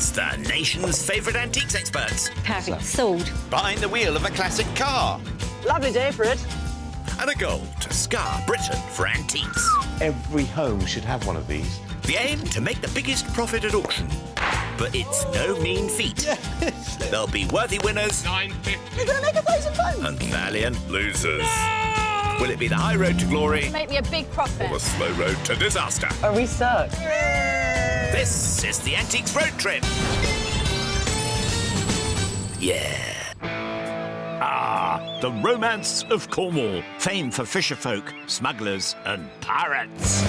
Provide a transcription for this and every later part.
It's the nation's favourite antiques experts. Perfect. Sold. Behind the wheel of a classic car. Lovely day for it. And a goal to scar Britain for antiques. Every home should have one of these. The aim to make the biggest profit at auction. But it's no mean feat. There'll be worthy winners. £9.50. You're going to make £1,000. And valiant losers. No! Will it be the high road to glory? Make me a big profit. Or the slow road to disaster? Are we stuck? This is the Antiques Road Trip. Yeah. Ah, the romance of Cornwall. Famed for fisherfolk, smugglers and pirates.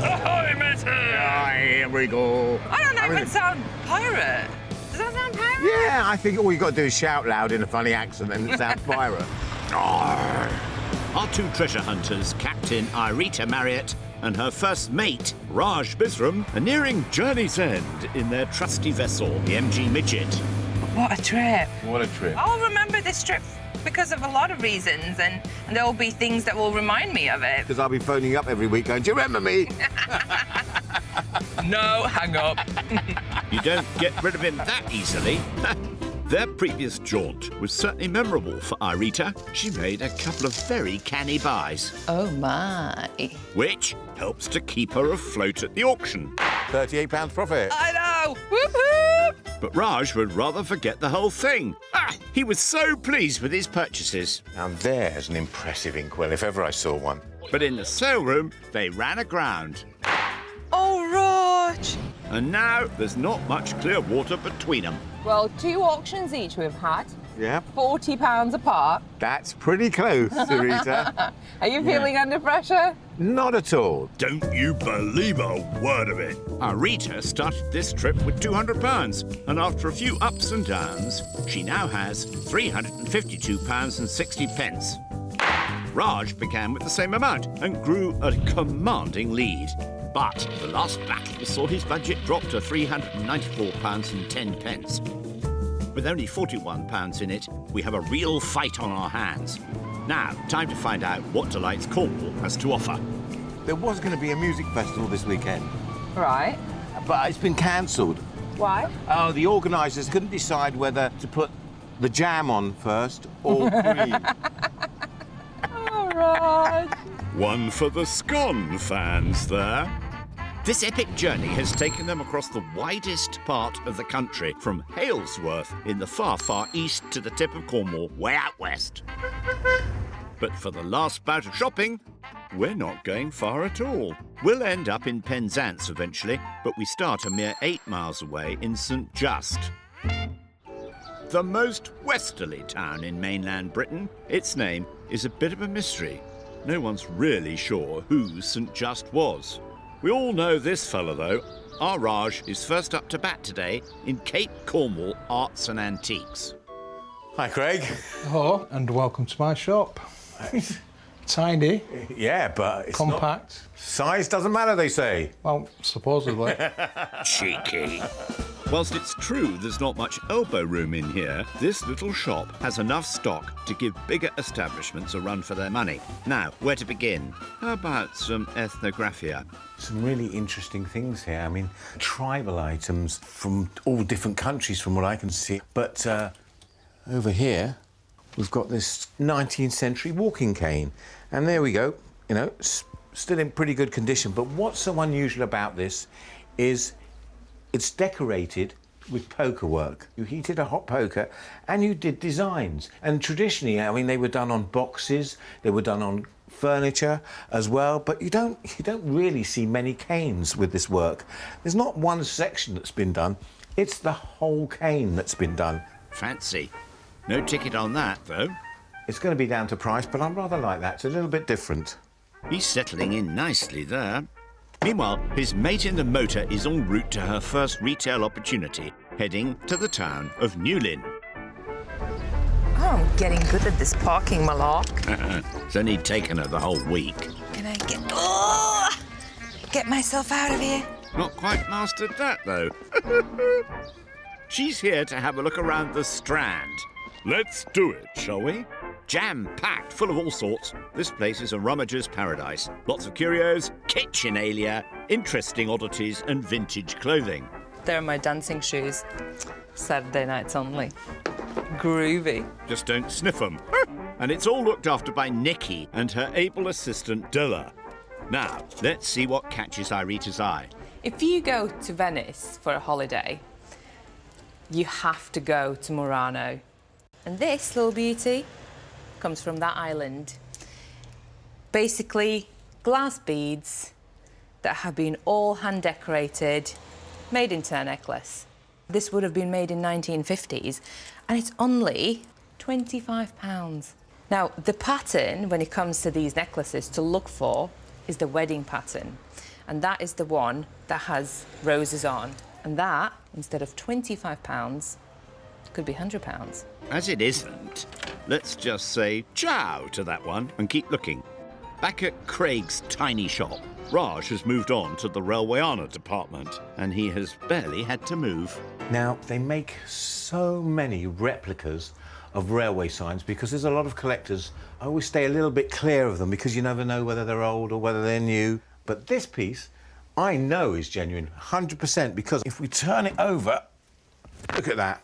Ahoy, matey! Here we go. I don't know if it sounds pirate. Does that sound pirate? Yeah, I think all you got to do is shout loud in a funny accent and it sounds pirate. Our two treasure hunters, Captain Irita Marriott and her first mate, Raj Bisram, are nearing journey's end in their trusty vessel, the MG Midget. What a trip. What a trip. I'll remember this trip because of a lot of reasons, and there will be things that will remind me of it. Because I'll be phoning up every week going, do you remember me? No, hang up. You don't get rid of him that easily. Their previous jaunt was certainly memorable for Irita. She made a couple of very canny buys, Oh, my. which helps to keep her afloat at the auction. £38 profit. I know. Whoop, whoop. But Raj would rather forget the whole thing. He was so pleased with his purchases. Now there's an impressive inkwell, if ever I saw one. But in the sale room, they ran aground. Oh, Raj. And now there's not much clear water between them. Well, 2 auctions each we've had, Yeah, £40 apart. that's pretty close, Sarita. Are you feeling under pressure? Not at all. Don't you believe a word of it. Irita started this trip with £200, and after a few ups and downs, she now has £352.60. Raj began with the same amount and grew a commanding lead. But the last battle saw his budget drop to £394.10. With only £41 in it, we have a real fight on our hands. Now, time to find out what delights Cornwall has to offer. There was going to be a music festival this weekend, Right. but it's been cancelled. Why? Oh, the organisers couldn't decide whether to put the jam on first or cream. Oh, Raj. One for the scone fans there. This epic journey has taken them across the widest part of the country, from Halesworth in the far, far east to the tip of Cornwall, way out west. But for the last bout of shopping, we're not going far at all. We'll end up in Penzance eventually, but we start a mere 8 miles away in St Just. The most westerly town in mainland Britain. Its name is a bit of a mystery. No one's really sure who St Just was. We all know this fella, though. Our Raj is first up to bat today in Cape Cornwall Arts and Antiques. Hi, Craig. Hello, and welcome to my shop. Tiny, Yeah, but it's compact. not... Size doesn't matter, they say. Well, supposedly. Cheeky. Whilst it's true there's not much elbow room in here, this little shop has enough stock to give bigger establishments a run for their money. Now, where to begin? How about some ethnographia? Some really interesting things here. I mean, tribal items from all different countries from what I can see. But over here, we've got this 19th century walking cane. And there we go, you know, still in pretty good condition. But what's so unusual about this is it's decorated with poker work. You heated a hot poker and you did designs. And traditionally, I mean, they were done on boxes, they were done on furniture as well, but you don't really see many canes with this work. There's not one section that's been done, it's the whole cane that's been done. Fancy. No ticket on that, though. It's going to be down to price, but I rather like that. It's a little bit different. He's settling in nicely there. Meanwhile, his mate in the motor is en route to her first retail opportunity, heading to the town of Newlyn. Oh, I'm getting good at this parking, my lock. It's only taken her the whole week. Can I get myself out of here? Not quite mastered that, though. She's here to have a look around the Strand. Let's do it, shall we? Jam-packed, full of all sorts, this place is a rummager's paradise. Lots of curios, kitchenalia, interesting oddities and vintage clothing. They're my dancing shoes. Saturday nights only. Groovy. Just don't sniff 'em. And it's all looked after by Nikki and her able assistant Dilla. Now, let's see what catches Irita's eye. If you go to Venice for a holiday, you have to go to Murano. And this little beauty comes from that island. Basically, glass beads that have been all hand decorated, made into a necklace. This would have been made in 1950s, and it's only £25. Now, the pattern, when it comes to these necklaces, to look for is the wedding pattern. And that is the one that has roses on. And that, instead of £25, could be £100. As it isn't, let's just say ciao to that one and keep looking. Back at Craig's tiny shop, Raj has moved on to the Railwayana department, and he has barely had to move. Now, they make so many replicas of railway signs because there's a lot of collectors. I always stay a little bit clear of them because you never know whether they're old or whether they're new. But this piece, I know is genuine, 100%, because if we turn it over, look at that.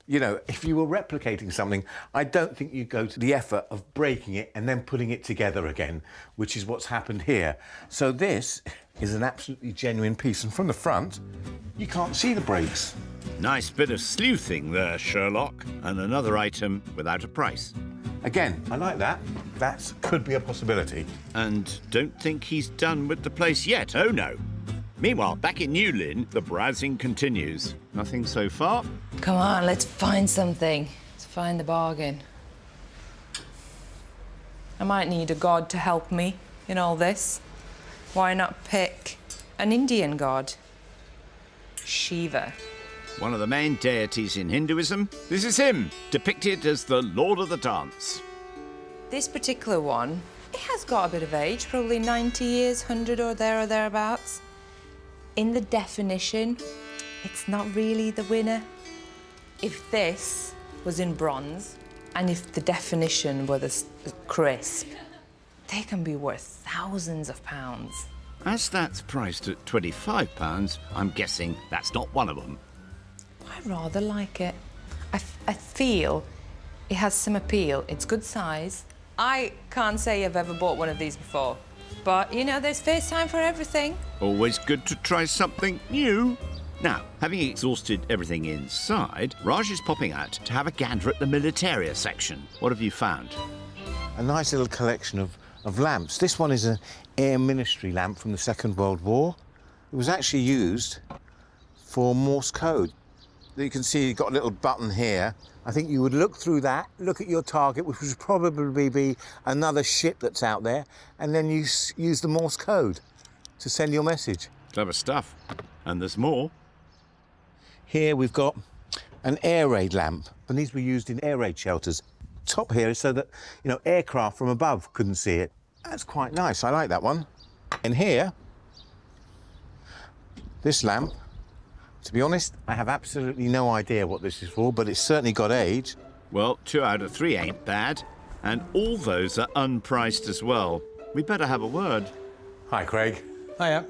You know, if you were replicating something, I don't think you'd go to the effort of breaking it and then putting it together again, which is what's happened here. So this is an absolutely genuine piece, and from the front, you can't see the breaks. Nice bit of sleuthing there, Sherlock, and another item without a price. Again, I like that. That could be a possibility. And don't think he's done with the place yet, oh no. Meanwhile, back in New Lynn, the browsing continues. Nothing so far. Come on, let's find something. Let's find the bargain. I might need a god to help me in all this. Why not pick an Indian god? Shiva. One of the main deities in Hinduism. This is him, depicted as the Lord of the Dance. This particular one, it has got a bit of age, probably 90 years, 100 or thereabouts. In the definition, it's not really the winner. If this was in bronze, and if the definition were the crisp, they can be worth thousands of pounds. As that's priced at £25, I'm guessing that's not one of them. I rather like it. I feel it has some appeal. It's good size. I can't say I've ever bought one of these before. But, you know, there's first time for everything. Always good to try something new. Now, having exhausted everything inside, Raj is popping out to have a gander at the militaria section. What have you found? A nice little collection of lamps. This one is an air ministry lamp from the Second World War. It was actually used for Morse code. You can see you've got a little button here. I think you would look through that, look at your target, which would probably be another ship that's out there, and then you use the Morse code to send your message. Clever stuff. And there's more. Here we've got an air raid lamp, and these were used in air raid shelters. Top here is so that, you know, aircraft from above couldn't see it. That's quite nice, I like that one. And here, this lamp, to be honest, I have absolutely no idea what this is for, but it's certainly got age. Well, 2 out of 3 ain't bad. And all those are unpriced as well. We better have a word. Hi, Craig. Hiya.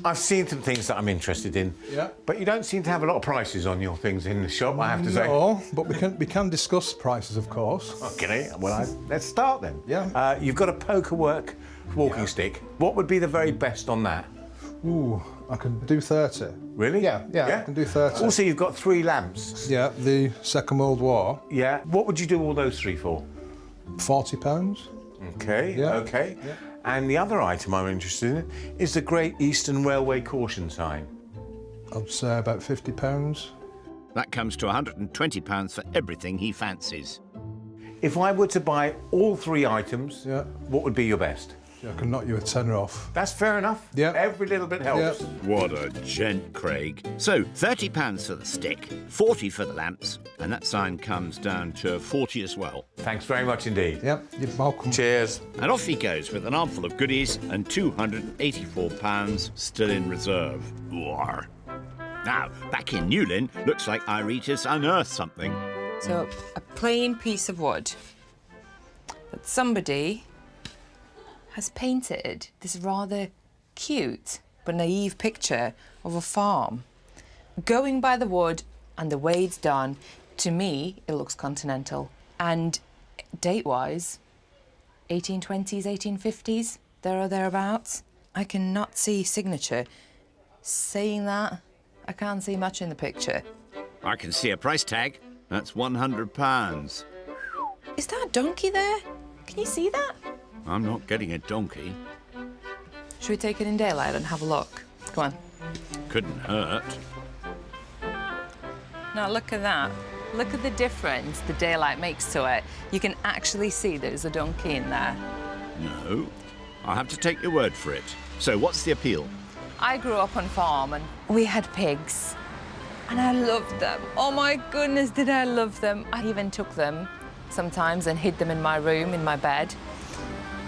I've seen some things that I'm interested in. Yeah. But you don't seem to have a lot of prices on your things in the shop, I have to say. No, but we can discuss prices, of course. Okay, well, let's start then. Yeah. You've got a poker work walking stick. What would be the very best on that? Ooh, I can do 30. Really? Yeah, I can do 30. Also, you've got 3 lamps. Yeah, the Second World War. Yeah. What would you do all those 3 for? £40. Okay, Yeah. okay. Yeah. And the other item I'm interested in is the Great Eastern Railway caution sign. I'd say about £50. That comes to £120 for everything he fancies. If I were to buy all 3 items, Yeah. what would be your best? Yeah, I can knock you a tenner off. That's fair enough. Yeah. Every little bit helps. Yeah. What a gent, Craig. So, £30 for the stick, 40 for the lamps, and that sign comes down to 40 as well. Thanks very much indeed. Yeah, you're welcome. Cheers. And off he goes with an armful of goodies and £284 still in reserve. War. Now, back in New Lynn, looks like Irita's unearthed something. So, a plain piece of wood that somebody has painted this rather cute but naive picture of a farm. Going by the wood and the way it's done, to me, it looks continental. And date-wise, 1820s, 1850s, there or thereabouts. I cannot see signature. Saying that, I can't see much in the picture. I can see a price tag. That's £100. Is that a donkey there? Can you see that? I'm not getting a donkey. Should we take it in daylight and have a look? Come on. Couldn't hurt. Now look at that. Look at the difference the daylight makes to it. You can actually see there's a donkey in there. No. I'll have to take your word for it. So what's the appeal? I grew up on farm and we had pigs. And I loved them. Oh my goodness, did I love them. I even took them sometimes and hid them in my room, in my bed.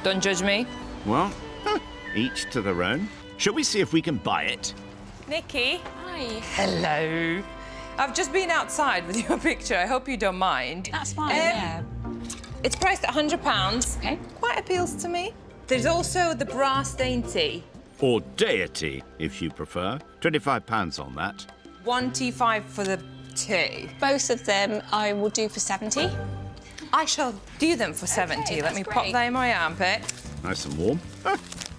Don't judge me. Well, each to their own. Shall we see if we can buy it? Nikki. Hi. Hello. I've just been outside with your picture. I hope you don't mind. That's fine, yeah. It's priced at £100. Okay. Quite appeals to me. There's also the brass dainty. Or deity, if you prefer. £25 on that. £125 for the two. Both of them I will do for 70. I shall do them for 70. Let that's me pop great. that in my armpit. Nice and warm.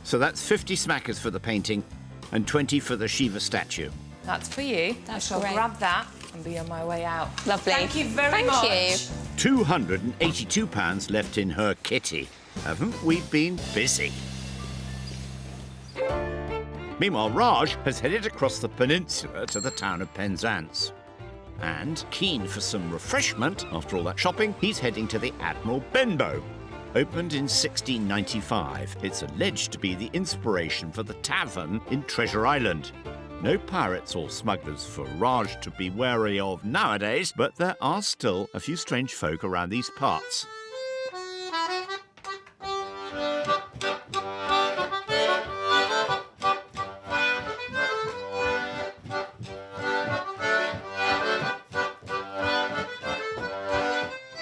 So that's 50 smackers for the painting and 20 for the Shiva statue. That's for you. That's I shall great. grab that and be on my way out. Lovely. Thank you very Thank much. you. £282 left in her kitty. Haven't we been busy? Meanwhile, Raj has headed across the peninsula to the town of Penzance. And, keen for some refreshment after all that shopping, he's heading to the Admiral Benbow. Opened in 1695, it's alleged to be the inspiration for the tavern in Treasure Island. No pirates or smugglers for Raj to be wary of nowadays, but there are still a few strange folk around these parts.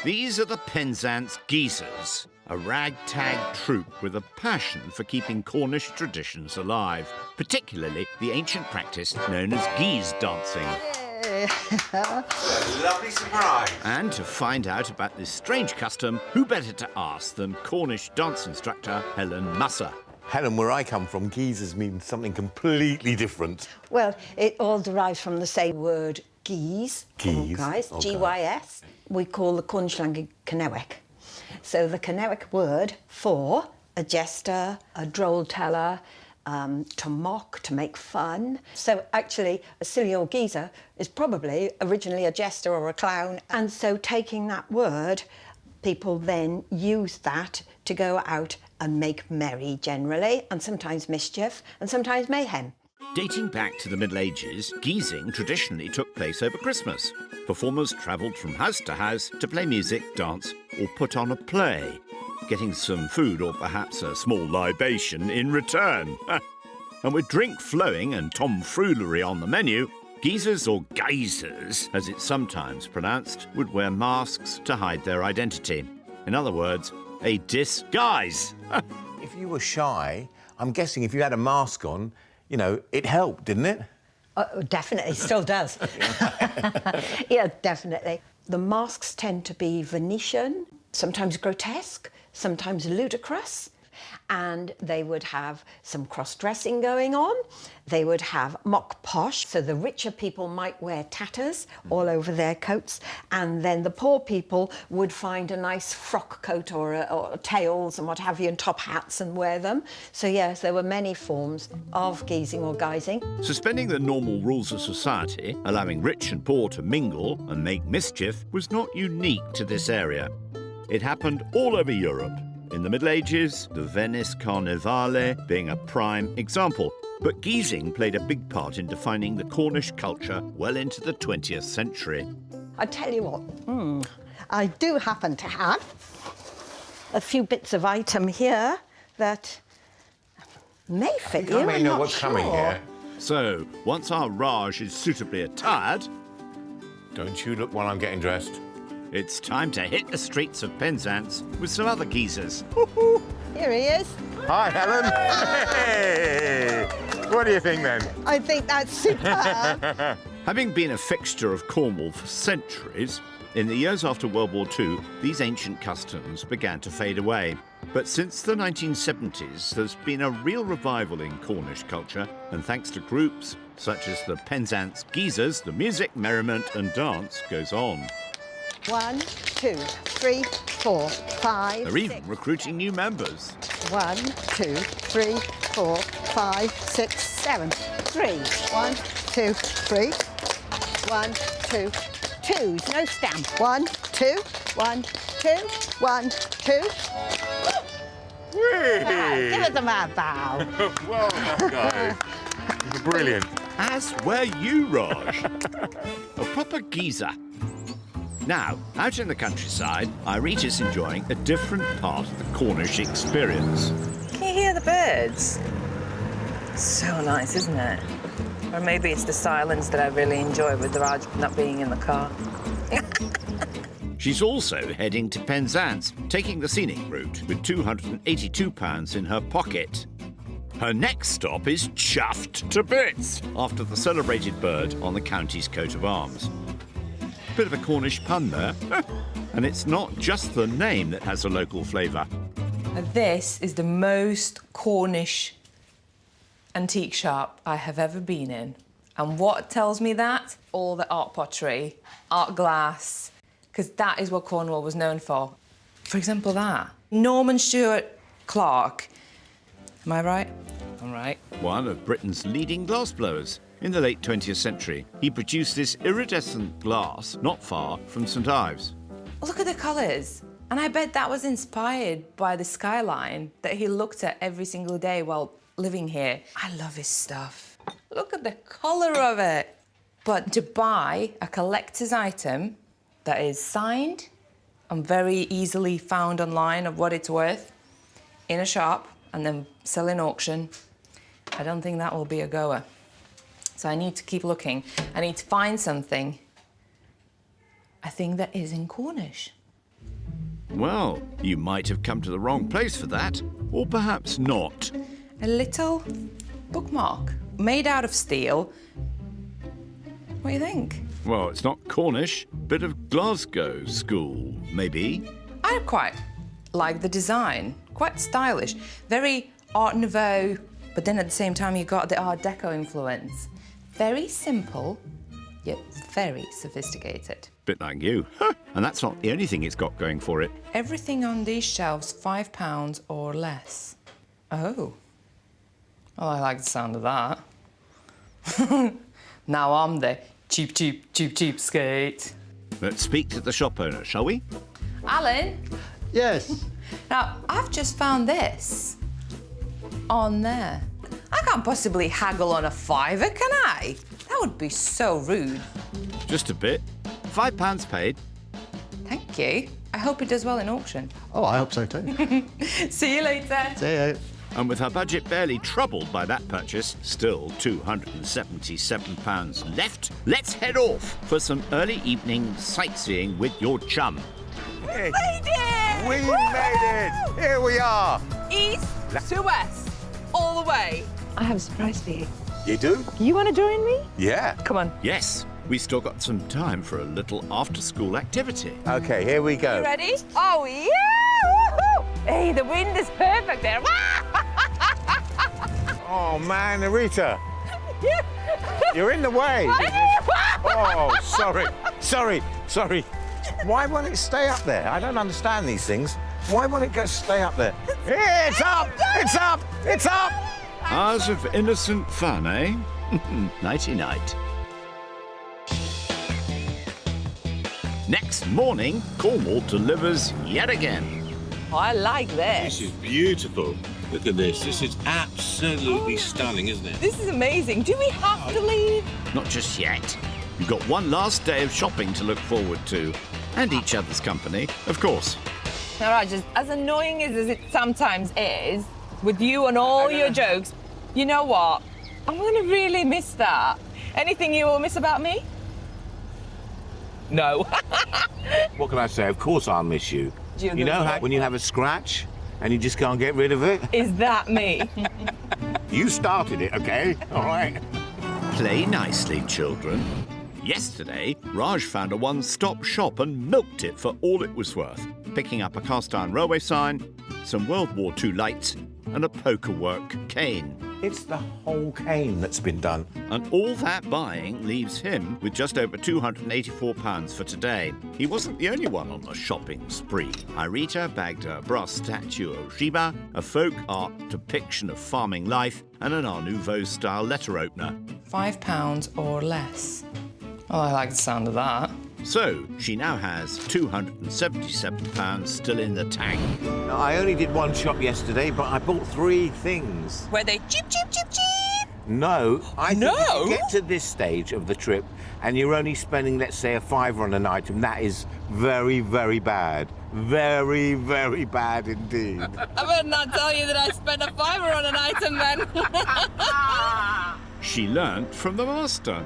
These are the Penzance Geezers, a ragtag troupe with a passion for keeping Cornish traditions alive, particularly the ancient practice known as geese dancing. Lovely surprise. And to find out about this strange custom, who better to ask than Cornish dance instructor Helen Musser. Helen, where I come from, geezers mean something completely different. Well, it all derives from the same word, geese. Geese, Guys, okay. G-Y-S. We call the Cornish language Cynewec. So the Cynewec word for a jester, a droll teller, to mock, to make fun. So actually, a silly old geezer is probably originally a jester or a clown. And so taking that word, people then use that to go out and make merry generally, and sometimes mischief, and sometimes mayhem. Dating back to the Middle Ages, geezing traditionally took place over Christmas. Performers travelled from house to house to play music, dance, or put on a play, getting some food or perhaps a small libation in return. And with drink flowing and tomfoolery on the menu, geezers or geizers, as it's sometimes pronounced, would wear masks to hide their identity. In other words, a disguise. If you were shy, I'm guessing if you had a mask on, you know, it helped, didn't it? Definitely, still does. Yeah, definitely. The masks tend to be Venetian, sometimes grotesque, sometimes ludicrous, and they would have some cross-dressing going on. They would have mock posh, so the richer people might wear tatters all over their coats, and then the poor people would find a nice frock coat or tails and what have you, and top hats and wear them. So yes, there were many forms of geezing or guising. Suspending the normal rules of society, allowing rich and poor to mingle and make mischief, was not unique to this area. It happened all over Europe. In the Middle Ages, the Venice Carnevale being a prime example. But geezing played a big part in defining the Cornish culture well into the 20th century. I tell you what, I do happen to have a few bits of item here that may fit you. I may I'm know not what's sure. coming here. So, once our Raj is suitably attired, Don't you look while I'm getting dressed. it's time to hit the streets of Penzance with some other geezers. Here he is. Hi, Helen. Hey! What do you think then? I think that's superb. Having been a fixture of Cornwall for centuries, in the years after World War II, these ancient customs began to fade away. But since the 1970s, there's been a real revival in Cornish culture, and thanks to groups such as the Penzance Geezers, the music, merriment and dance goes on. 1, 2, 3, 4, 5. They're even recruiting new members. 1, 2, 3, 4, 5, 6, 7. 3. 1, 2, 3. 1, 2. Twos, no stamp. 1, 2, 1, 2, 1, 2. Give us a mad bow. Well done, guys. Brilliant. As were you, Raj. A proper geezer. Now, out in the countryside, Irita's enjoying a different part of the Cornish experience. Can you hear the birds? So nice, isn't it? Or maybe it's the silence that I really enjoy with Raj not being in the car. She's also heading to Penzance, taking the scenic route with £282 in her pocket. Her next stop is chuffed to bits after the celebrated bird on the county's coat of arms. Bit of a Cornish pun there. And it's not just the name that has a local flavour. This is the most Cornish antique shop I have ever been in. And what tells me that? All the art pottery, art glass, because that is what Cornwall was known for. For example, that. Norman Stewart Clark. Am I right? I'm right. One of Britain's leading glassblowers. In the late 20th century, he produced this iridescent glass not far from St Ives. Look at the colours. And I bet that was inspired by the skyline that he looked at every single day while living here. I love his stuff. Look at the colour of it. But to buy a collector's item that is signed and very easily found online of what it's worth in a shop and then sell in auction, I don't think that will be a goer. So I need to keep looking. I need to find something, I think, that is in Cornish. Well, you might have come to the wrong place for that, or perhaps not. A little bookmark made out of steel. What do you think? Well, it's not Cornish. Bit of Glasgow school, maybe. I quite like the design. Quite stylish. Very Art Nouveau, but then at the same time you got the Art Deco influence. Very simple, yet very sophisticated. Bit like you. And that's not the only thing it's got going for it. Everything on these shelves, £5 or less. Oh. Well, I like the sound of that. Now I'm the cheap skate. Let's speak to the shop owner, shall we? Alan? Yes. Now, I've just found this on there. I can't possibly haggle on a fiver, can I? That would be so rude. Just a bit. £5 paid. Thank you. I hope it does well in auction. Oh, I hope so too. See you later. See you. And with her budget barely troubled by that purchase, still £277 left, let's head off for some early evening sightseeing with your chum. Made it! We made it! Here we are! East to west, all the way. I have a surprise for you. You do? You want to join me? Yeah. Come on. Yes, we still got some time for a little after-school activity. OK, here we go. You ready? Oh, yeah! Woohoo! Hey, the wind is perfect there. Oh, man, Rita. You're in the way. Oh, sorry. Why won't it stay up there? I don't understand these things. Why won't it stay up there? Hey, it's up! It's up! It's up! Hours of innocent fun, eh? Nighty-night. Next morning, Cornwall delivers yet again. I like This this. is beautiful. Look at this. This is absolutely stunning, isn't it? This is amazing. Do we have to leave? Not just yet. You've got one last day of shopping to look forward to. And each other's company, of course. Now, Raj, as annoying as it sometimes is, with you and all your jokes, you know what? I'm going to really miss that. Anything you will miss about me? No. What can I say? Of course I'll miss you. Do you You know agree? how when you have a scratch and you just can't get rid of it? Is that me? You started it, okay? All right. Play nicely, children. Yesterday, Raj found a one-stop shop and milked it for all it was worth, picking up a cast-iron railway sign, some World War II lights, and a pokerwork cane. It's the whole cane that's been done. And all that buying leaves him with just over £284 for today. He wasn't the only one on the shopping spree. Irita bagged a brass statue of Shiba, a folk art depiction of farming life, and an Art Nouveau-style letter opener. £5 or less. Oh, I like the sound of that. So, she now has £277 still in the tank. Now, I only did one shop yesterday, but I bought 3 things. Were they cheap, cheap, cheap, cheap? No, I think No? if you get to this stage of the trip and you're only spending, let's say, a £5 on an item, that is very, very bad. Very, very bad indeed. I better not tell you that I spent a fiver on an item then. She learnt from the master.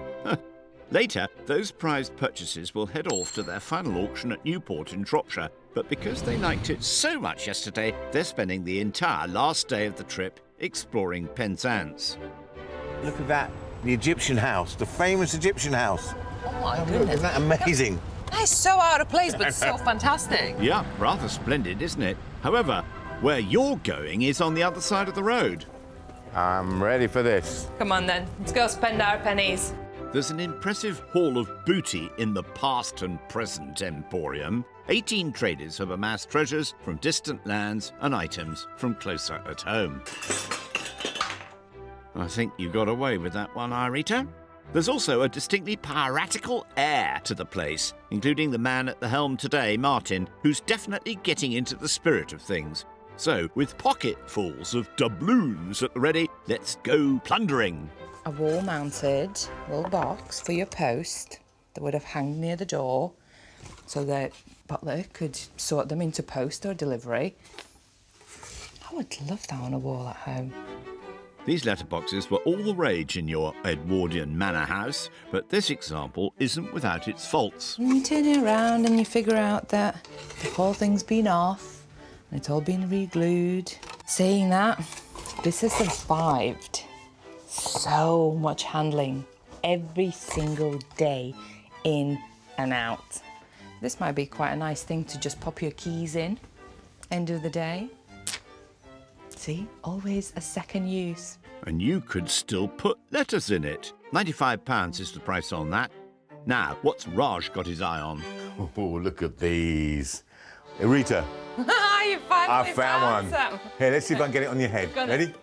Later, those prized purchases will head off to their final auction at Newport in Shropshire. But because they liked it so much yesterday, they're spending the entire last day of the trip exploring Penzance. Look at that, the Egyptian house, the famous Egyptian house. Oh my goodness. Isn't that amazing? That is so out of place, but so fantastic. Yeah, rather splendid, isn't it? However, where you're going is on the other side of the road. I'm ready for this. Come on then, let's go spend our pennies. There's an impressive haul of booty in the past and present emporium. 18 traders have amassed treasures from distant lands and items from closer at home. I think you got away with that one, Irita. There's also a distinctly piratical air to the place, including the man at the helm today, Martin, who's definitely getting into the spirit of things. So, with pocketfuls of doubloons at the ready, let's go plundering. A wall-mounted little box for your post that would have hung near the door so that butler could sort them into post or delivery. I would love that on a wall at home. These letterboxes were all the rage in your Edwardian manor house, but this example isn't without its faults. And you turn it around and you figure out that the whole thing's been off and it's all been re-glued. Saying that, this has survived so much handling every single day, in and out. This might be quite a nice thing to just pop your keys in, end of the day. See, always a second use. And you could still put letters in it. £95 is the price on that. Now, what's Raj got his eye on? Oh, look at these. Rita, You finally I found one. some. Here, let's see if I can get it on your head. Gonna- Ready?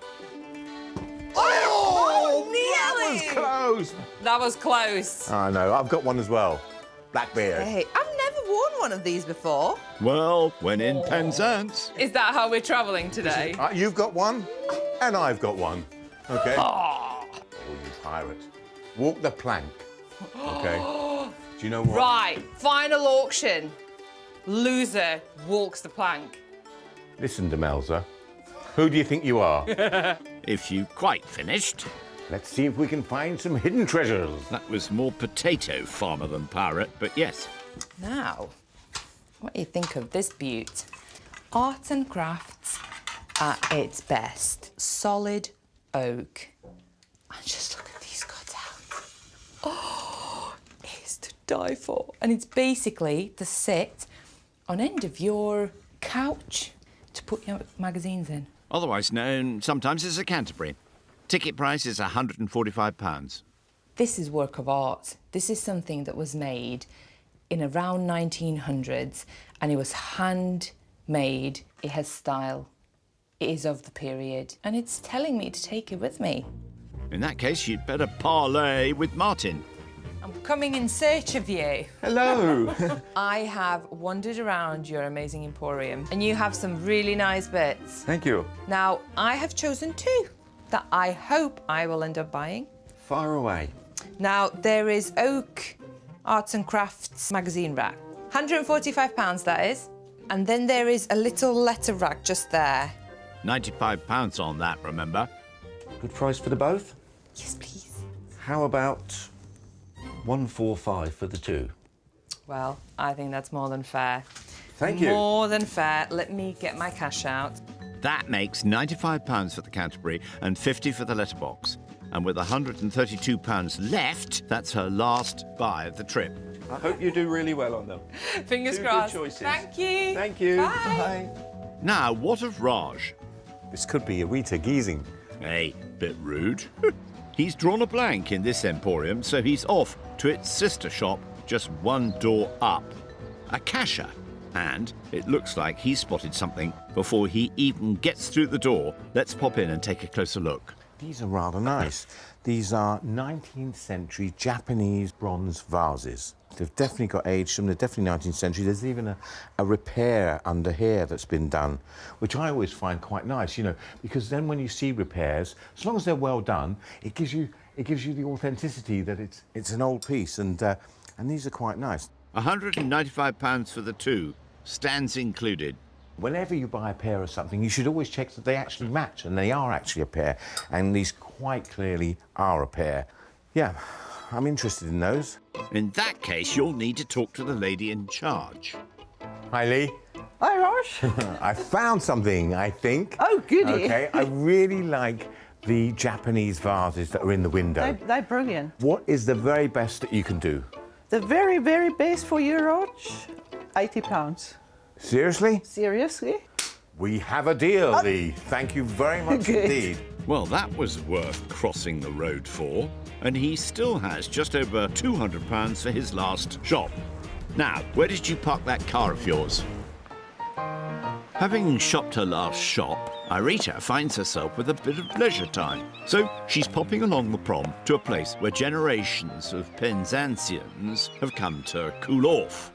Oh, nearly! Close. That was close. I know, I've got one as well. Blackbeard. Hey, I've never worn one of these before. Well, when in Penzance. Is that how we're travelling today? You've got one, and I've got one. Okay? Oh, you pirate. Walk the plank. Okay? Do you know what? Right, final auction. Loser walks the plank. Listen, Demelza. Who do you think you are? If you quite finished. Let's see if we can find some hidden treasures. That was more potato farmer than pirate, but yes. Now, what do you think of this beaut? Art and crafts at its best. Solid oak. And just look at these cutouts. Oh, it's to die for. And it's basically to sit on end of your couch to put your magazines in. Otherwise known sometimes as a Canterbury. Ticket price is £145. This is work of art. This is something that was made in around 1900s and it was handmade. It has style. It is of the period and it's telling me to take it with me. In that case, you'd better parley with Martin. I'm coming in search of you. Hello. I have wandered around your amazing emporium and you have some really nice bits. Thank you. Now, I have chosen two that I hope I will end up buying. Far away. Now, there is Oak Arts and Crafts magazine rack. £145, that is. And then there is a little letter rack just there. £95 on that, remember? Good price for the both? Yes, please. How about 145 for the two? Well, I think that's more than fair. Thank you. More than fair. Let me get my cash out. That makes £95 for the Canterbury and £50 for the letterbox. And with £132 left, that's her last buy of the trip. I hope you do really well on them. Fingers Two crossed. good choices. Thank you. Thank you. Bye. Now, what of Raj? This could be a Rita Giesing. Hey, bit rude. He's drawn a blank in this emporium, so he's off to its sister shop just one door up. A casher. And it looks like he spotted something before he even gets through the door. Let's pop in and take a closer look. These are rather nice. These are 19th century Japanese bronze vases. They've definitely got age to them. They're definitely 19th century. There's even a repair under here that's been done, which I always find quite nice, you know, because then when you see repairs, as long as they're well done, it gives you the authenticity that it's an old piece, and these are quite nice. £195 for the two, stands included. Whenever you buy a pair of something, you should always check that they actually match, and they are actually a pair, and these quite clearly are a pair. Yeah, I'm interested in those. In that case, you'll need to talk to the lady in charge. Hi, Lee. Hi, Rosh. I found something, I think. Oh, goody. Okay, I really like the Japanese vases that are in the window. They're brilliant. What is the very best that you can do? The very, very best for you, Rosh, £80. Seriously? Seriously? We have a deal, Lee. Thank you very much Good. indeed. Well, that was worth crossing the road for, and he still has just over £200 for his last shop. Now, where did you park that car of yours? Having shopped her last shop, Irita finds herself with a bit of leisure time. So she's popping along the prom to a place where generations of Penzansians have come to cool off.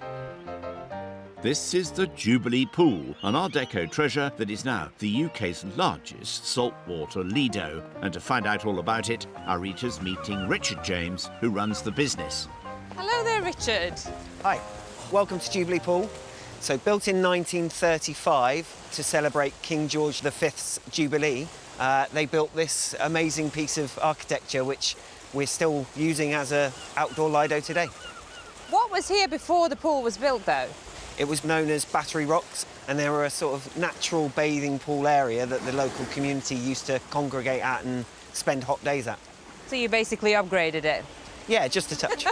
This is the Jubilee Pool, an Art Deco treasure that is now the UK's largest saltwater lido. And to find out all about it, Irita's meeting Richard James, who runs the business. Hello there, Richard. Hi, welcome to Jubilee Pool. So built in 1935 to celebrate King George V's Jubilee, they built this amazing piece of architecture which we're still using as an outdoor lido today. What was here before the pool was built, though? It was known as Battery Rocks, and they were a sort of natural bathing pool area that the local community used to congregate at and spend hot days at. So you basically upgraded it? Yeah, just a touch.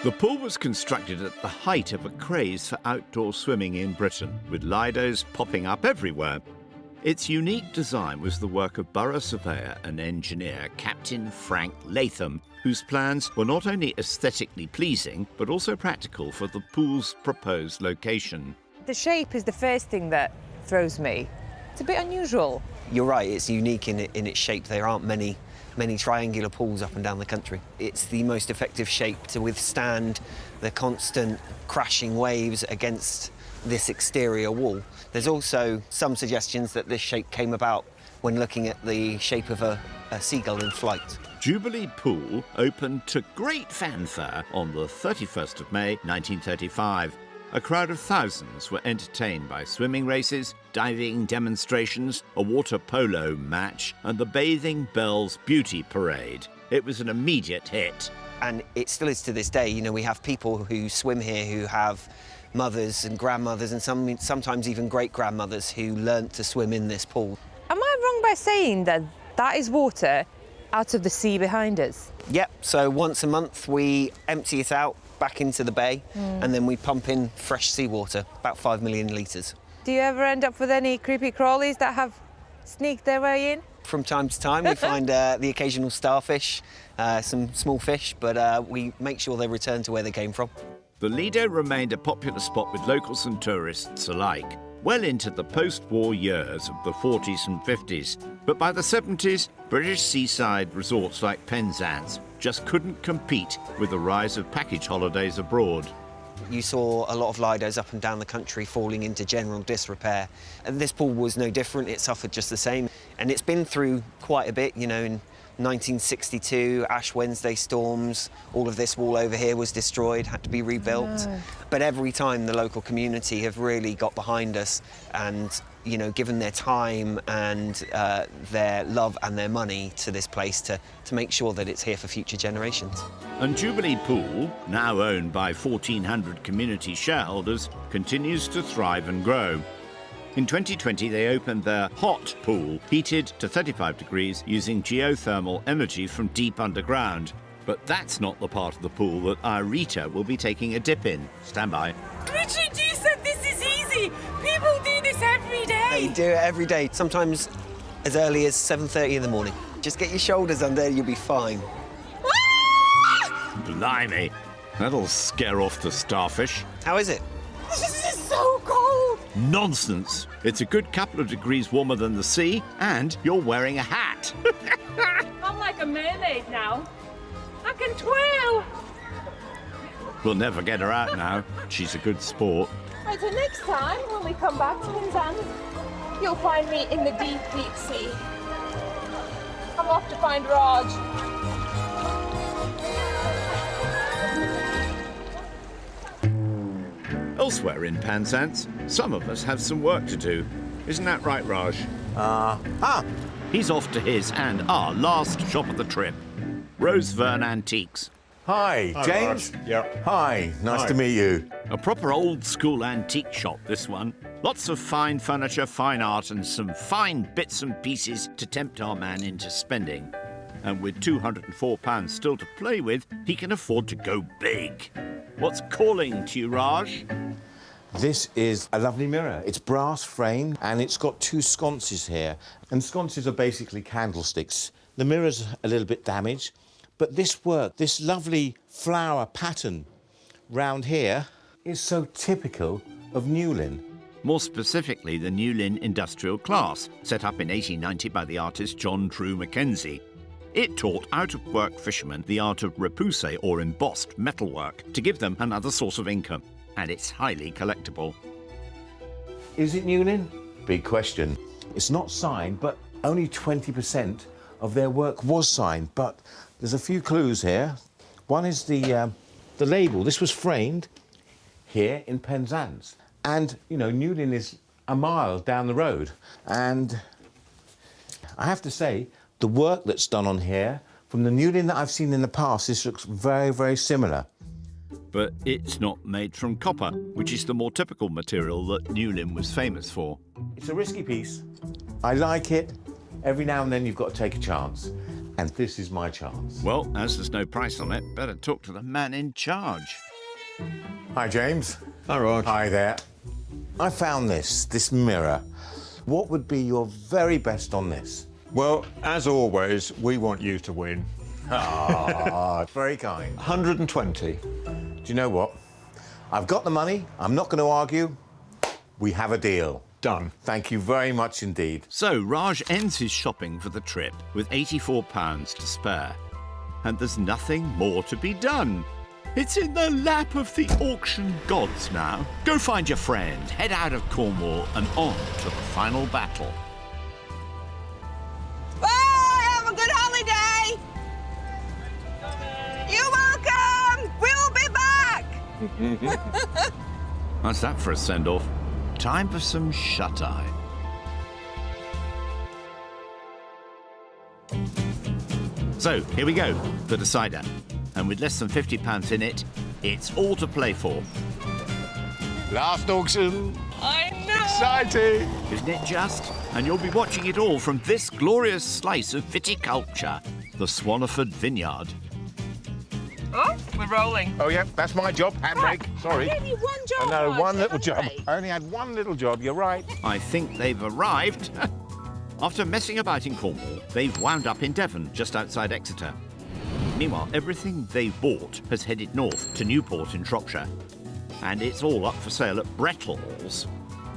The pool was constructed at the height of a craze for outdoor swimming in Britain, with lidos popping up everywhere. Its unique design was the work of borough surveyor and engineer Captain Frank Latham, whose plans were not only aesthetically pleasing, but also practical for the pool's proposed location. The shape is the first thing that throws me. It's a bit unusual. You're right, it's unique in its shape. There aren't many triangular pools up and down the country. It's the most effective shape to withstand the constant crashing waves against this exterior wall. There's also some suggestions that this shape came about when looking at the shape of a seagull in flight. Jubilee Pool opened to great fanfare on the 31st of May 1935. A crowd of thousands were entertained by swimming races, diving demonstrations, a water polo match, and the Bathing Bells Beauty Parade. It was an immediate hit. And it still is to this day. You know, we have people who swim here who have mothers and grandmothers and sometimes even great-grandmothers who learnt to swim in this pool. Am I wrong by saying that that is water out of the sea behind us? Yep, so once a month we empty it out back into the bay and then we pump in fresh seawater, about 5 million litres. Do you ever end up with any creepy crawlies that have sneaked their way in? From time to time we find the occasional starfish, some small fish, but we make sure they return to where they came from. The Lido remained a popular spot with locals and tourists alike, well into the post-war years of the 40s and 50s. But by the 70s, British seaside resorts like Penzance just couldn't compete with the rise of package holidays abroad. You saw a lot of lidos up and down the country falling into general disrepair. And this pool was no different, it suffered just the same. And it's been through quite a bit, you know, in 1962, Ash Wednesday storms, all of this wall over here was destroyed, had to be rebuilt. No. But every time the local community have really got behind us and, you know, given their time and their love and their money to this place to make sure that it's here for future generations. And Jubilee Pool, now owned by 1,400 community shareholders, continues to thrive and grow. In 2020, they opened their hot pool, heated to 35 degrees using geothermal energy from deep underground. But that's not the part of the pool that Irita will be taking a dip in. Stand by. Richard, you said this is easy. People do this every day. They do it every day, sometimes as early as 7:30 in the morning. Just get your shoulders under, you'll be fine. Blimey, that'll scare off the starfish. How is it? This is so cold. Nonsense. It's a good couple of degrees warmer than the sea, and you're wearing a hat. I'm like a mermaid now. I can twirl. We'll never get her out now. She's a good sport. Right, so next time when we come back to Penzance, you'll find me in the deep, deep sea. I'm off to find Raj. Elsewhere in Penzance, some of us have some work to do. Isn't that right, Raj? He's off to his and our last shop of the trip, Roseverne Antiques. Hi, James. Yeah. Hi, nice to meet you. A proper old-school antique shop, this one. Lots of fine furniture, fine art, and some fine bits and pieces to tempt our man into spending. And with £204 still to play with, he can afford to go big. What's calling to you, Raj? This is a lovely mirror. It's brass framed and it's got two sconces here. And sconces are basically candlesticks. The mirror's a little bit damaged, but this work, this lovely flower pattern round here is so typical of Newlyn. More specifically, the Newlyn industrial class, set up in 1890 by the artist John True Mackenzie. It taught out-of-work fishermen the art of repoussé or embossed metalwork to give them another source of income, and it's highly collectible. Is it Newlyn? Big question. It's not signed, but only 20% of their work was signed. But there's a few clues here. One is the label. This was framed here in Penzance. And, you know, Newlyn is a mile down the road. And I have to say, the work that's done on here, from the Newlyn that I've seen in the past, this looks very, very similar. But it's not made from copper, which is the more typical material that Newlyn was famous for. It's a risky piece. I like it. Every now and then you've got to take a chance. And this is my chance. Well, as there's no price on it, better talk to the man in charge. Hi, James. Hi, Raj. Hi there. I found this mirror. What would be your very best on this? Well, as always, we want you to win. Ah, very kind. 120. Do you know what? I've got the money. I'm not going to argue. We have a deal. Done. Thank you very much indeed. So Raj ends his shopping for the trip with £84 to spare. And there's nothing more to be done. It's in the lap of the auction gods now. Go find your friend, head out of Cornwall and on to the final battle. Bye! Have a good holiday! You're welcome! We'll be back! How's that for a send-off? Time for some shut-eye. So, here we go, the decider. And with less than £50 in it, it's all to play for. Last auction. I know! Exciting. Isn't it just? And you'll be watching it all from this glorious slice of viticulture, the Swaniford Vineyard. Oh, we're rolling. Oh, yeah, that's my job. Handbrake. Sorry. I gave you one job. I know, Raj, one little haven't job. I? I only had one little job, you're right. I think they've arrived. After messing about in Cornwall, they've wound up in Devon, just outside Exeter. Meanwhile, everything they've bought has headed north to Newport in Shropshire. And it's all up for sale at Brettles,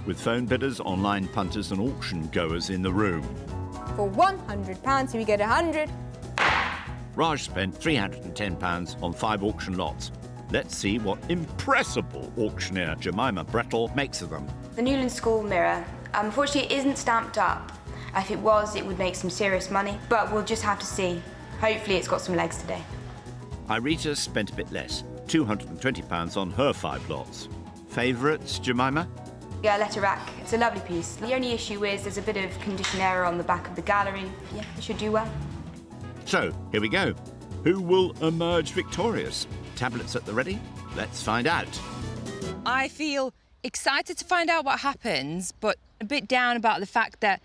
with phone bidders, online punters and auction goers in the room. For £100, we get 100. Raj spent £310 on 5 auction lots. Let's see what impressible auctioneer Jemima Brettle makes of them. The Newlyn School mirror. Unfortunately, it isn't stamped up. If it was, it would make some serious money, but we'll just have to see. Hopefully it's got some legs today. Irita spent a bit less, £220 on her 5 lots. Favourites, Jemima? Yeah, letter rack. It's a lovely piece. The only issue is there's a bit of condition error on the back of the gallery. Yeah, it should do well. So, here we go. Who will emerge victorious? Tablets at the ready? Let's find out. I feel excited to find out what happens, but A bit down about the fact that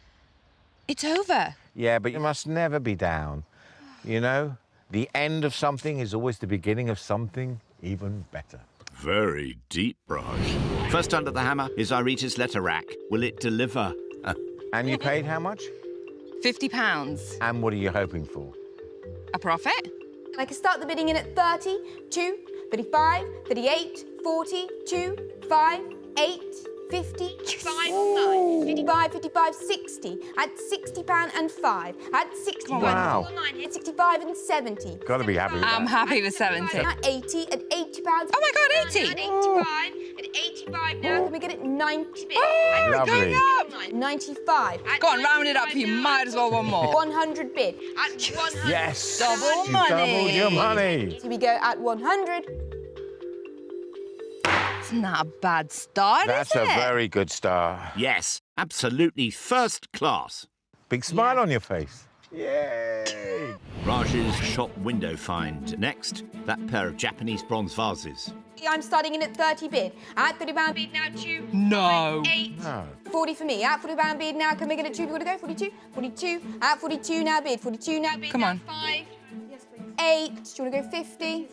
it's over. Yeah, but you must never be down. You know, the end of something is always the beginning of something even better. Very deep, Raj. First under the hammer is Irita's letter rack. Will it deliver? And you paid how much? £50. And what are you hoping for? A profit? I can start the bidding in at 30, 2, 35, 38, 40, 2, 5, 8, 50, 5 online, 55, 55, 60, at £60 and 5, at 60 Wow. online, at 65 and 70. Gotta be happy with I'm that. happy with 70. At 80, at £80. Oh my God, 80! At 85, at 85 now, can we get it 90 bid? Oh, Lovely. going up! 95. Go on, round it up. You might as well one more. 100 bid. At 100. Yes! Double You money. doubled your money. Here we go at 100. It's not a bad start, That's is a it? very good start. Yes, absolutely first class. Big smile on your face. Yay! Raj's shop window find. Next, that pair of Japanese bronze vases. I'm starting in at 30 bid. At £30 bid now, 2. No. 8. No. 40 for me. At £40 bid now, can we get it 2? People to go? 42? 42. At 42 now bid. 42 now bid. Come now, on. 5. 8. Do you want to go 50?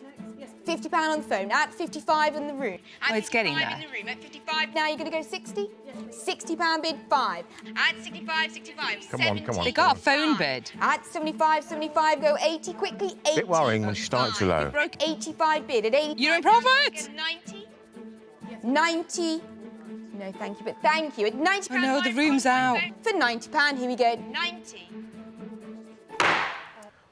£50 on the phone. At 55 in the room. At Oh, it's getting 55 there. in the room. At 55 now, you're going to go 60? £60 bid, 5. At 65, 65, Come on, come on. They got a phone bid. At 75, 75, go 80 quickly. 80. Bit worrying when she started too low. Broke 85 bid. At 80. You're in profit. 90. 90. No, thank you, but thank you. At £90. I know, the room's out. For £90, here we go. 90.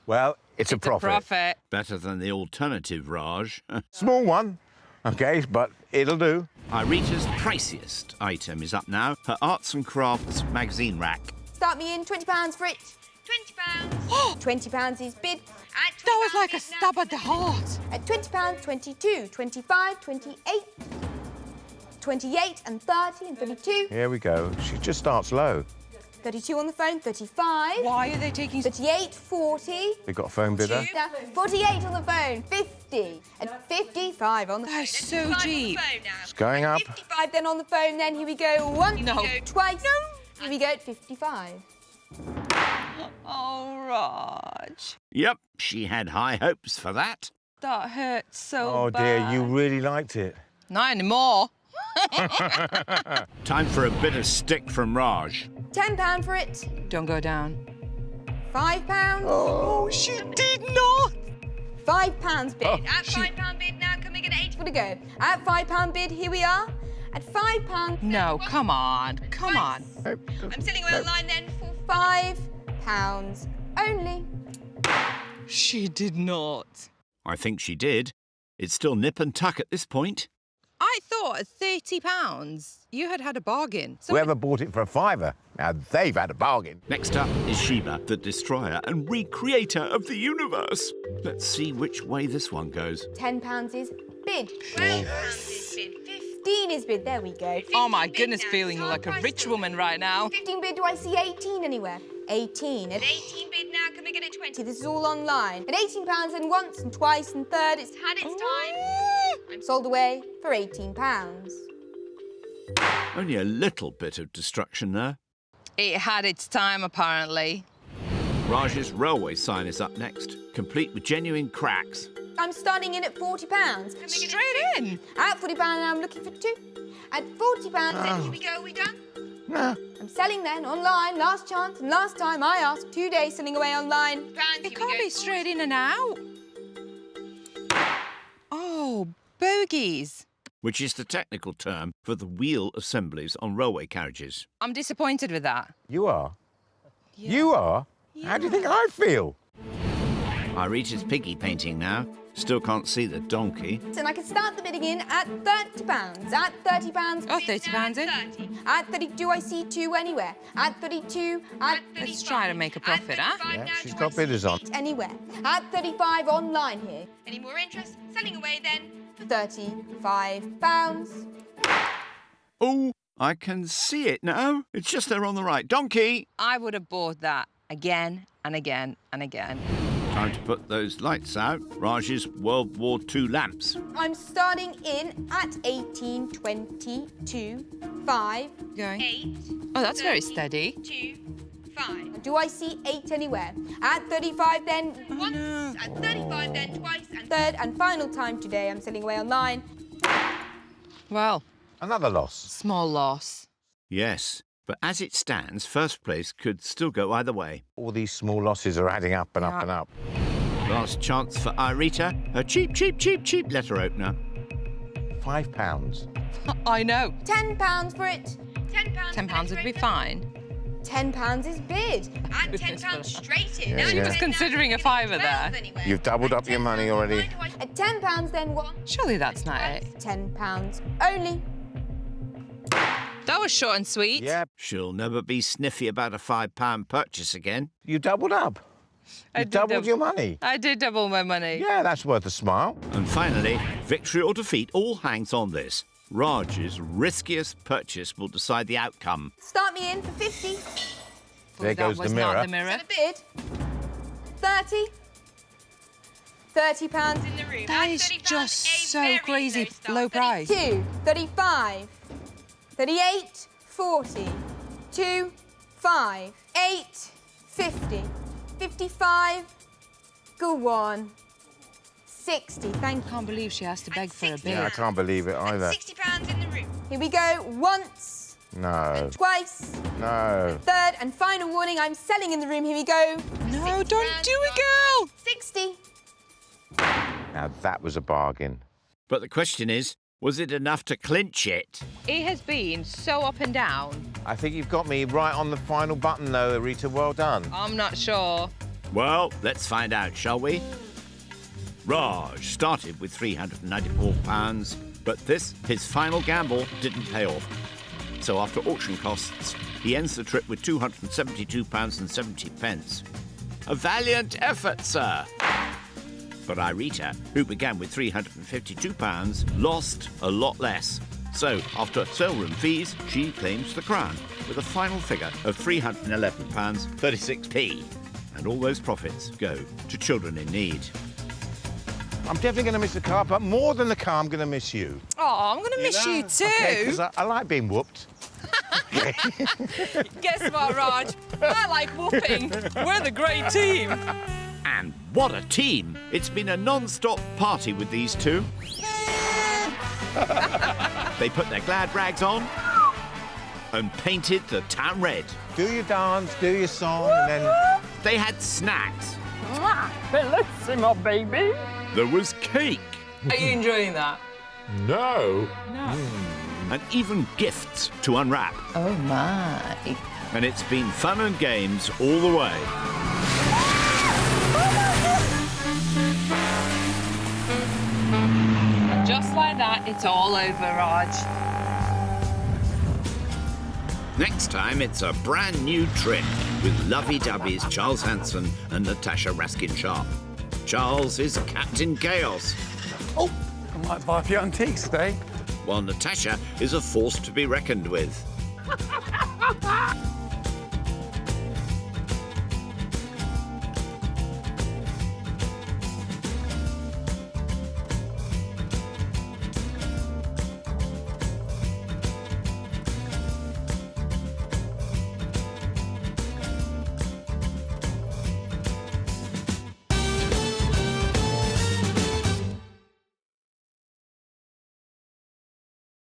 Well, it's a profit. Profit. Better than the alternative, Raj. Small one, okay, but it'll do. Irita's priciest item is up now. Her arts and crafts magazine rack. Start me in, £20 for it. £20. £20 is bid. At That was £20 like a bid stab now. at the heart. At £20, 22, 25, 28, 28 and 30 and 32. Here we go. She just starts low. 32 on the phone, 35. Why are they taking... 38, 40. They got a phone bidder. 48 on the phone, 50. At 55 on the phone. That's so At 55 cheap. on the phone now. It's going up. 55 then on the phone, then here we go. Once, No. here we go twice. No. Here we go at 55. Oh, Raj. Yep, she had high hopes for that. That hurts so Oh bad. dear, you really liked it. Not anymore. Time for a bit of stick from Raj. £10 for it. Don't go down. £5. Oh, she did not. £5 bid. Oh, At £5 bid now, can we get 8 for the go? At £5 bid, here we are. At £5. No, come on. Come on. I'm selling away online then for £5 only. She did not. I think she did. It's still nip and tuck at this point. I thought at £30 you had a bargain. So Whoever bought it for a fiver, now they've had a bargain. Next up is Shiva, the destroyer and recreator of the universe. Let's see which way this one goes. £10 is bid. £12 is bid. 15 is bid. There we go. Oh my 15 goodness, bid now. feeling So like a price rich to woman right now. 15 bid, do I see 18 anywhere? 18. At 18 bid now, can we get it 20? This is all online. At £18 and once and twice and third, it's had its time. I'm sold away for £18. Only a little bit of destruction there. It had its time, apparently. Raj's railway sign is up next, complete with genuine cracks. I'm starting in at £40. Can we get Straight in. At £40 I'm looking for 2. At £40 then here we go, we done? Nah. I'm selling then online, last chance and last time I asked. 2 days selling away online. It can't be straight in and out. Oh, bogies. Which is the technical term for the wheel assemblies on railway carriages. I'm disappointed with that. You are? You are? How do you think I feel? Irita's piggy painting now. Still can't see the donkey. And I can start the bidding in at £30. At £30. Oh, £30 in. 30. At 32, I see 2 anywhere. At 32, at 35. Let's try to make a profit, huh? Yeah, she's got bidders on. Anywhere. At 35 online here. Any more interest? Selling away then for £35. Oh, I can see it now. It's just there on the right. Donkey! I would have bought that again and again and again. Time to put those lights out. Raj's World War II lamps. I'm starting in at 18, 20, 2, 5, Going. 8. Oh, that's very 30, steady. 2, 5. Do I see 8 anywhere? At 35 then once, at 35 then twice, and third and final time today I'm selling away on 9. Well, Another loss. small loss. Yes, but as it stands, first place could still go either way. All these small losses are adding up and up and up. Last chance for Irita. Her cheap, cheap, cheap, cheap letter opener. £5. I know. £10 for it. £10. £10 would be fine. £10 is bid. And £10 straight in. Yeah, She was considering a fiver there. You've doubled up your money already. At £10 then what? Surely that's not it. £10 only. That was short and sweet. Yeah, She'll never be sniffy about a £5 purchase again. you doubled up. I You did doubled your money. I did double my money. Yeah, that's worth a smile. And finally, victory or defeat all hangs on this. Raj's riskiest purchase will decide the outcome. Start me in for 50. There That goes was the not mirror. the mirror. And a bid. 30. £30 in the room. That And is £30 just a so very crazy start. low price. 32, 35, 38, 40, 2, 5, 8, 50, 55, go on, 60, thank you. Can't believe she has to beg for a bid. Yeah, I can't believe it either. £60 in the room. Here we go, once, No, twice, no. third and final warning, I'm selling in the room, here we go. No, don't do it, girl! 60. Now that was a bargain. But the question is, was it enough to clinch it? It has been so up and down. I think you've got me right on the final button, though, Rita. Well done. I'm not sure. Well, let's find out, shall we? Raj started with £394, but his final gamble, didn't pay off. So after auction costs, he ends the trip with £272.70. A valiant effort, sir. But Irita, who began with £352, lost a lot less. So, after sale room fees, she claims the crown with a final figure of £311.36p. And all those profits go to children in need. I'm definitely going to miss the car, but more than the car, I'm going to miss you. Oh, I'm going to miss you too. Okay, 'cause I like being whooped. Guess what, Raj? I like whooping. We're the great team. And what a team! It's been a non-stop party with these two. They put their glad rags on and painted the town red. Do your dance, do your song, and then... They had snacks. Bellissimo, baby. There was cake. Are you enjoying that? No. And even gifts to unwrap. Oh, my. And it's been fun and games all the way. And just like that, it's all over, Raj. Next time, it's a brand new trip with lovey-dovey's Charles Hanson and Natasha Raskin-Sharp. Charles is Captain Chaos, Oh, I might buy a few antiques today. while Natasha is a force to be reckoned with.